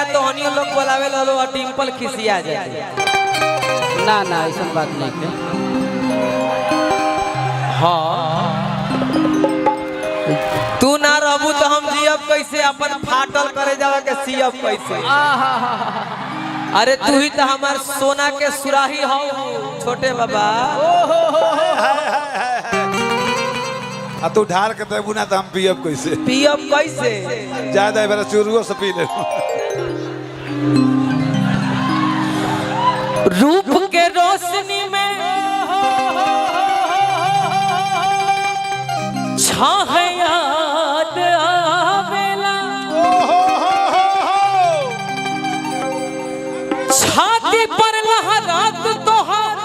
तो हनियो लोग बोलावे लो और डिंपल खिसिया जाए। ना ना ऐसा बात नहीं के। हाँ तू ना रहबू तो हम जियब कैसे, अपन फाटल करे जावा के सियब कैसे। अरे तू ही तो हमार सोना के सुराही हो छोटे बाबा। आ तू ढाल के देबू ना तो हम पियब कैसे। पियब कैसे ज्यादा मेरा चूरुओ से पी ले। रूप के रोशनी में छाह याद आवेला, छाती पर लहरात तोहार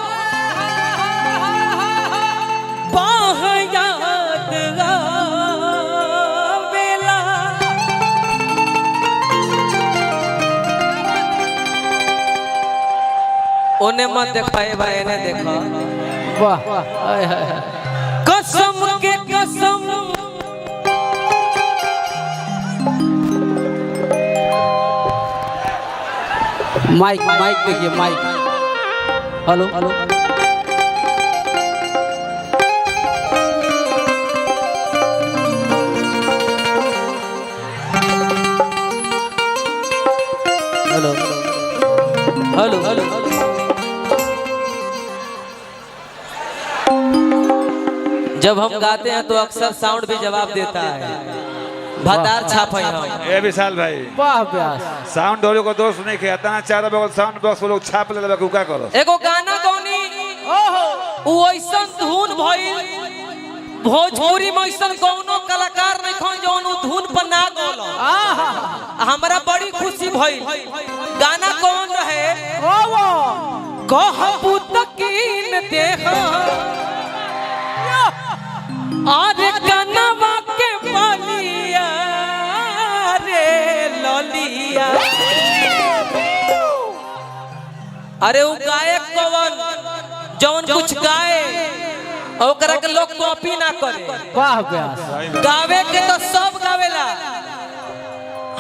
बाह याद आवेला। ओने मत देखाए भाई ने देखा। वाह कसम के कसम माइक माइक देखिए mic. Hello hello hello hello hello. जब हम गाते हैं तो अक्सर साउंड भी जवाब देता है। भतार छाप है हम। ए विशाल भाई वाह व्यास साउंड वाले को दोस्त नहीं किया तना चार बगल साउंड बॉक्स लोग छाप ले लेबा का करो। एगो गाना गौनी ओ ऐसा धुन भइल भोजपुरी में ऐसा कौनो कलाकार नहीं खन जौन उ धुन पर ना गौल। हमरा बड़ी खुशी भइल। गाना कौन रहे? कहबू तकीन देखा अरे कनवा के बलिया रे ललिया। अरे वो गायक कौन जौन कुछ गाए ओकरा के लोग कॉपी ना करे। वाह व्यास गावे के तो सब गावेला।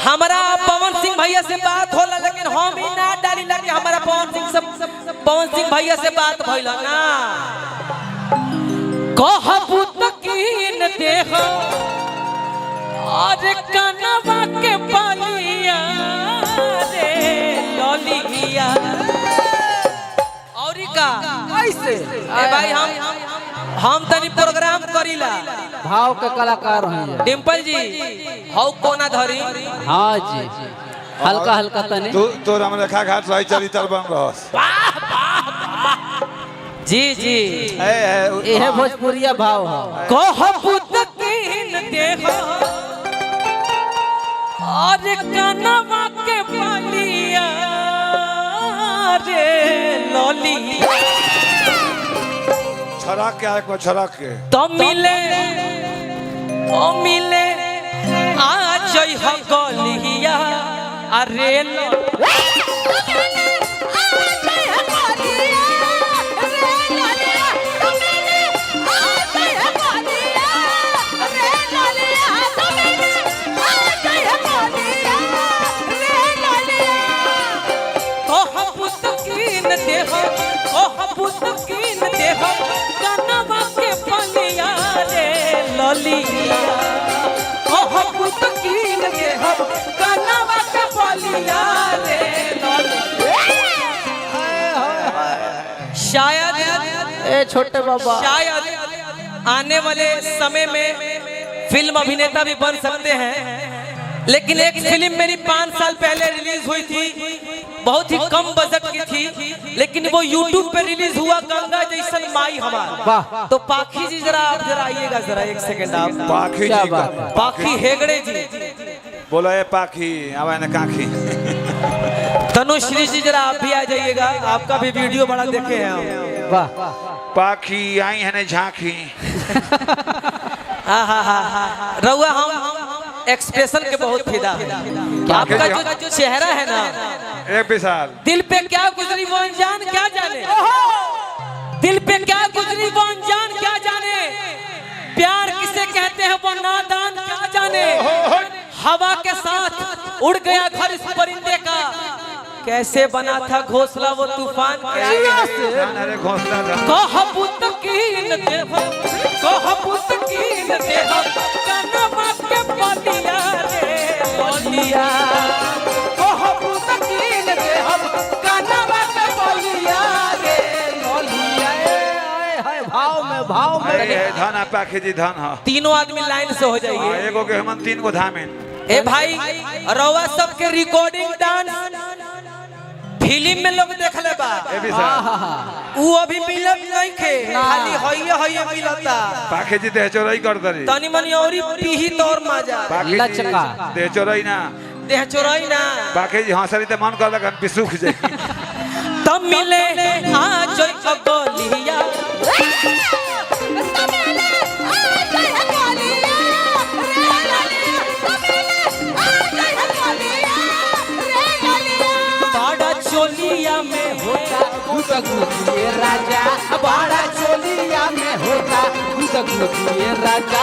हमारा पवन सिंह भैया से बात होला लेकिन हम ही ना डाली लगे हमारा पवन सिंह भैया से बात भइला ना। कहबू तकीन देखो अरे कनवा के बलिया रे ललिया। और का कैसे ए भाई हम तनी प्रोग्राम करीला। भाव के कलाकार हैं डिंपल जी हाउ कोना धरी। हाँ जी हल्का हल्का तने तो राम रेखा घाट रही चरित्र बन रहस। जी जी यह भोजपुरिया भाव है। कहबू तकीन देखो अरे कनवा के बलिया रे ललिया। छड़क के एक छड़क के तो मिले आ जई ह गलिया अरे कनवा के बलिया रे ललिया। कहबू तकीन देखो कनवा के बलिया रे ललिया। शायद ए छोटे बाबा शायद आने वाले समय में फिल्म अभिनेता भी बन सकते हैं। लेकिन एक फिल्म मेरी 5 साल पहले रिलीज हुई थी, बहुत ही कम बजट की थी, लेकिन वो YouTube पे रिलीज हुआ गंगा जैसन माई हमार। वाह तो पाखी जी जरा आइएगा जरा एक सेकंड आप। पाखी क्या जी बात का है? पाखी हेगड़े जी बोला ए पाखी आवा ने काखी। तनुश्री जी जरा आप भी आ जाइएगा, आपका भी वीडियो बड़ा देखे हैं हम। वाह पाखी आई है ने झांकी। रउआ हम एक्सप्रेशन के बहुत फिदा है। आपका जो चेहरा है ना एक विशाल दिल पे क्या गुजरी वो अनजान क्या जाने। दिल पे क्या गुजरी वो अनजान क्या जाने। प्यार किसे कहते हैं वो नादान क्या जाने। हवा के साथ उड़ गया घर इस परिंदे का कैसे बना था घोंसला वो तूफान के आगे अरे घोंसला था कहबूत कीन देह कहबूत कीन देह कनमा के बलिया रे बलिया कहबूत कीन देह कनमा के बलिया रे बलिया हाय भाव में धन है पाखे जी धन है तीनों आदमी लाइन से हो जाइए एगो के हमन 3 गो धामिन ए भाई रवा सबके रिकॉर्डिंग डांस फिल्म में लोग देख ले बा ए भी साहब वो अभी मिलत नहीं खे खाली होइए मिलता पाखे जी देह चोरई कर दरी तनी मनी औरी पीही तोर मजा लचका देह चोरई ना देह चोराई ना पाखे जी हंसरी ते मन कर लगन पिसुख जाई तब मिले आ जोई कबलिया बड़ा चोलिया में होता गुदगुदिए राजा बड़ा चोलिया में होता गुदगुदिए राजा